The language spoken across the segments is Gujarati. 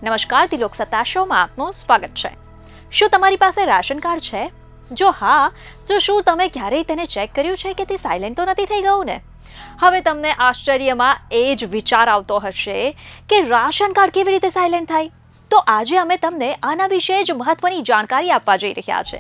નમસ્કાર, તિલોક સત્તા શોમાં આપનું સ્વાગત છે। શું તમારી પાસે રાશન કાર્ડ છે? જો હા, તો શું તમે ક્યારેય તેને ચેક કર્યું છે કે તે સાયલેન્ટ તો નથી થઈ ગયું ને? હવે તમને આશ્ચર્યમાં એ જ વિચાર આવતો હશે કે રાશન કાર્ડ કેવી રીતે સાયલેન્ટ થાય? તો આજે અમે તમને આના વિશે જ મહત્વની જાણકારી આપવા જઈ રહ્યા છે।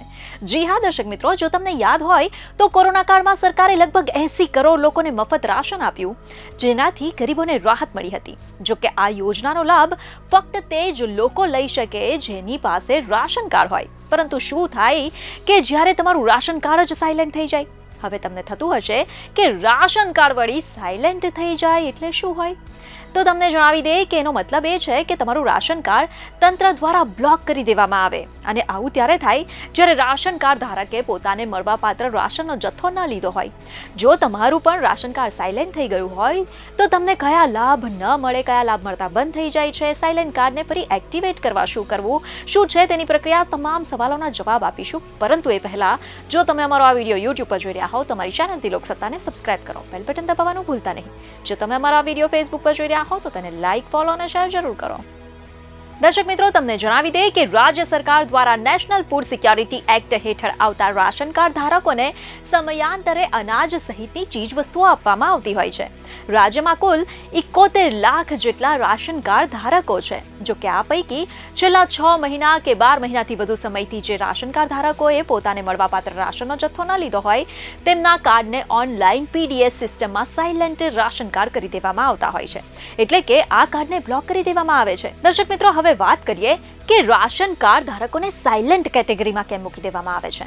જી હા દર્શક મિત્રો, જો તમને યાદ હોય તો કોરોના કાળમાં સરકારે લગભગ 80 કરોડ લોકોને મફત રાશન આપ્યું, જેનાથી ગરીબોને રાહત મળી હતી। જો કે આ યોજનાનો લાભ ફક્ત તે જ લોકો લઈ શકે જેની પાસે રાશન કાર્ડ હોય। પરંતુ શું થાય કે જ્યારે તમારું રાશન કાર્ડ જ સાયલેન્ટ થઈ જાય? હવે તમને થતું હશે કે રાશન કાર્ડ વળી સાયલેન્ટ થઈ જાય એટલે શું હોય? તો તમને જણાવી દે કે એનો મતલબ એ છે કે તમારું રાશન કાર્ડ તંત્ર દ્વારા બ્લોક કરી દેવામાં આવે, અને આવું ત્યારે થાય જ્યારે રાશન કાર્ડ ધારકે પોતાને મળવાપાત્ર રાશનનો જથ્થો ન લીધો હોય। જો તમારું પણ રાશન કાર્ડ સાયલેન્ટ થઈ ગયું હોય તો તમને કયા લાભ ન મળે, કયા લાભ મળતા બંધ થઈ જાય છે, સાયલેન્ટ કાર્ડને ફરી એક્ટિવેટ કરવા શું કરવું, શું છે તેની પ્રક્રિયા, તમામ સવાલોના જવાબ આપીશું। પરંતુ એ પહેલા જો તમે અમારો આ વિડીયો યુટ્યુબ પર જોઈ રહ્યા હો તો અમારી ચેનલ તિલોક સત્તાને સબસ્ક્રાઇબ કરો, બેલ બટન દબાવવાનું ભૂલતા નહીં। જો તમે અમારો આ વિડીયો ફેસબુક પર જોઈ રહ્યા હો તો તેને લાઈક, ફોલો અને શેર જરૂર કરો। દર્શક મિત્રો, તમને જણાવી દે કે રાજ્ય સરકાર દ્વારા નેશનલ ફૂડ સિક્યોરિટી એક્ટ હેઠળ આવતા રાશન કાર્ડ ધારકોને સમયાંતરે અનાજ સહિતની ચીજ વસ્તુઓ આપવામાં આવતી હોય છે। રાજ્યમાં કુલ 71 લાખ જેટલા રાશન કાર્ડ ધારકો છે। જો કે આ પૈકી છેલ્લા 6 મહિના કે 12 મહિનાથી વધુ સમયથી જે રાશન કાર્ડ ધારકોએ પોતાને મળવાપાત્ર રાશનનો જથ્થો ન લીધો હોય તેમના કાર્ડને ઓનલાઈન પીડીએસ સિસ્ટમમાં સાયલેન્ટ રાશન કાર્ડ કરી દેવામાં આવતા હોય છે, એટલે કે આ કાર્ડને બ્લોક કરી દેવામાં આવે છે। દર્શક મિત્રો, હવે વાત કરીએ કે રાશન કાર્ડ ધારકોને સાયલેન્ટ કેટેગરીમાં કેમ મૂકી દેવામાં આવે છે।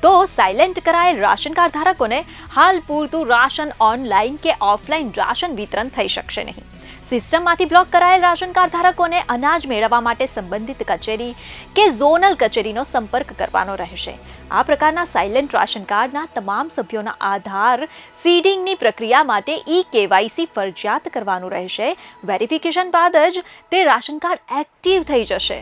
તો સાયલેન્ટ કરાયેલ રાશન કાર્ડ ધારકોને હાલ પૂરતું રાશન ઓનલાઈન કે ઓફલાઈન રાશન વિતરણ થઈ શકશે નહીં। સિસ્ટમમાંથી બ્લોક કરાયેલ રાશન કાર્ડ ધારકોને અનાજ મેળવવા માટે સંબંધિત કચેરી કે ઝોનલ કચેરીનો સંપર્ક કરવાનો રહેશે। આ પ્રકારના સાયલેન્ટ રાશન કાર્ડના તમામ સભ્યોના આધાર સીડિંગની પ્રક્રિયા માટે KYC ફરજિયાત કરવાનું રહેશે। વેરિફિકેશન બાદ જ તે રાશન કાર્ડ એક્ટિવ થઈ જશે।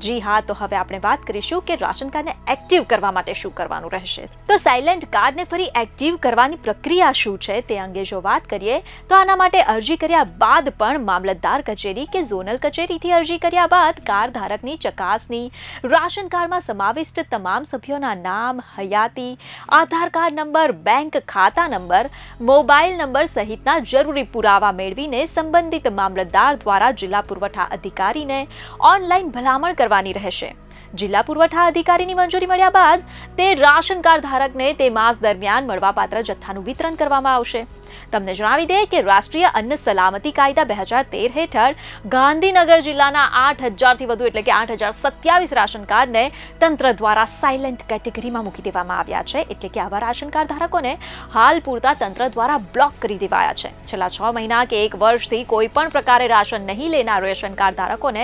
જી હા, તો હવે આપણે વાત કરીશું કે રાશન કાર્ડને એક્ટિવ કરવા માટે શું કરવાનું રહેશે। તો સાયલેન્ટ કાર્ડને ફરી એક્ટિવ કરવાની પ્રક્રિયા શું છે તે અંગે જો વાત કરીએ તો આના માટે અરજી કર્યા બાદ પણ મામલતદાર કચેરી કે ઝોનલ કચેરીથી અરજી કર્યા બાદ કાર્ડ ધારકની ચકાસણી, રાશન કાર્ડમાં સમાવિષ્ટ તમામ સભ્યોના નામ, હયાતી, આધાર કાર્ડ નંબર, બેંક ખાતા નંબર, મોબાઈલ નંબર સહિતના જરૂરી પુરાવા મેળવીને સંબંધિત મામલતદાર દ્વારા જિલ્લા પુરવઠા અધિકારીને ઓનલાઈન ભલામણ કરવાની રહેશે। જિલ્લા પુરવઠા અધિકારીની મંજૂરી મળ્યા બાદ તે રાશન કાર્ડ ધારકને તે માસ દરમિયાન મળવાપાત્ર જથ્થાનું વિતરણ કરવામાં આવશે। તમને જણાવી દે કે રાષ્ટ્રીય અન્ન સલામતી કાયદા 2013 હેઠળ ગાંધીનગર જિલ્લાના 8000 થી વધુ એટલે કે 8027 રાશન કાર્ડને તંત્ર દ્વારા સાયલેન્ટ કેટેગરીમાં મૂકી દેવામાં આવ્યા છે, એટલે કે આવા રાશન કાર્ડ ધારકોને હાલ પૂરતા તંત્ર દ્વારા બ્લોક કરી દેવાયા છે। છેલ્લા 6 મહિના કે 1 વર્ષથી કોઈ પણ પ્રકારે રાશન નહીં લેનાર રેશન કાર્ડ ધારકોને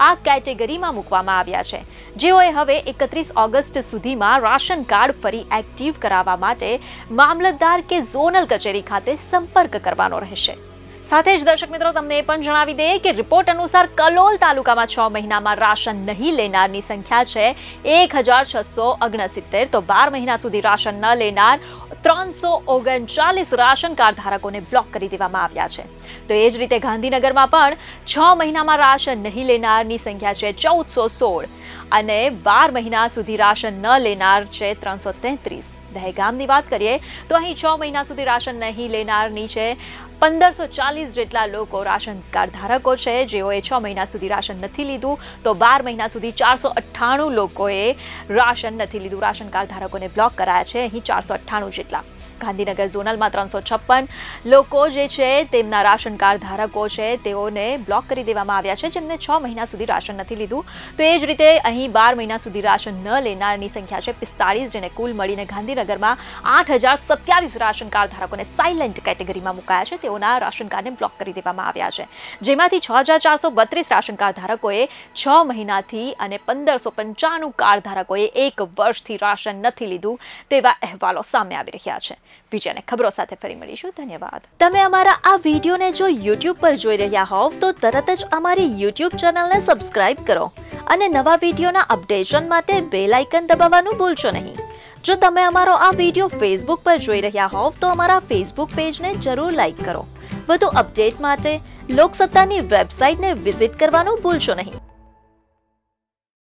આ કેટેગરીમાં મૂકવામાં આવ્યા છે, જેઓએ હવે 31 ઓગસ્ટ સુધીમાં રાશન કાર્ડ ફરી એક્ટિવ કરાવવા માટે મામલતદાર કે ઝોનલ કચેરી ખાતે સંપર્ક કરવાનો રહેશે। સાથે જ દર્શક મિત્રો, તમને એ પણ જણાવી દે કે રિપોર્ટ અનુસાર કલોલ તાલુકામાં 6 મહિનામાં રાશન નહીં લેનારની સંખ્યા છે 1669, તો 12 મહિના સુધી રાશન ન લેનાર 339 રાશન કાર્ડ ધારકોને બ્લોક કરી દેવામાં આવ્યા છે। તો એ જ રીતે ગાંધીનગરમાં પણ 6 મહિનામાં રાશન નહીં લેનારની સંખ્યા છે 1416 અને 12 મહિના સુધી રાશન ન લેનાર છે 333। દહેગામની વાત કરીએ તો અહીં 6 મહિના સુધી રાશન નહીં લેનારની છે 1540 જેટલા લોકો રાશન કાર્ડ ધારકો છે, જેઓએ 6 મહિના સુધી રાશન નથી લીધું, તો 12 મહિના સુધી 498 લોકોએ રાશન નથી લીધું। રાશન કાર્ડ ધારકોને બ્લોક કરાયા છે અહીં 498 જેટલા। ગાંધીનગર ઝોનલમાં 356 લોકો જે છે તેમના રાશન કાર્ડ ધારકો છે તેઓને બ્લોક કરી દેવામાં આવ્યા છે, જેમને 6 મહિના સુધી રાશન નથી લીધું। તો એ જ રીતે અહીં 12 મહિના સુધી રાશન ન લેનારની સંખ્યા છે 45, જેને કુલ મળીને ગાંધીનગરમાં 8027 રાશન કાર્ડ ધારકોને સાયલેન્ટ કેટેગરીમાં મુકાયા છે, તેઓના રાશન કાર્ડને બ્લોક કરી દેવામાં આવ્યા છે, જેમાંથી 6432 રાશન કાર્ડ ધારકોએ 6 મહિનાથી અને 1595 કાર્ડ ધારકોએ 1 વર્ષથી રાશન નથી લીધું તેવા અહેવાલો સામે આવી રહ્યા છે। બીજાને ખબરો સાથે ફરી મળીશું। ધન્યવાદ। તમે અમારા આ વિડીયોને જો YouTube પર જોઈ રહ્યા હોવ તો તરત જ અમારી YouTube ચેનલને સબસ્ક્રાઇબ કરો અને નવા વિડીયોના અપડેશન માટે બેલ આઇકન દબાવવાનું ભૂલશો નહીં। જો તમે અમારો આ વિડીયો Facebook પર જોઈ રહ્યા હોવ તો અમારા Facebook પેજને જરૂર લાઈક કરો। વધુ અપડેટ માટે લોકસત્તાની વેબસાઇટને વિઝિટ કરવાનું ભૂલશો નહીં।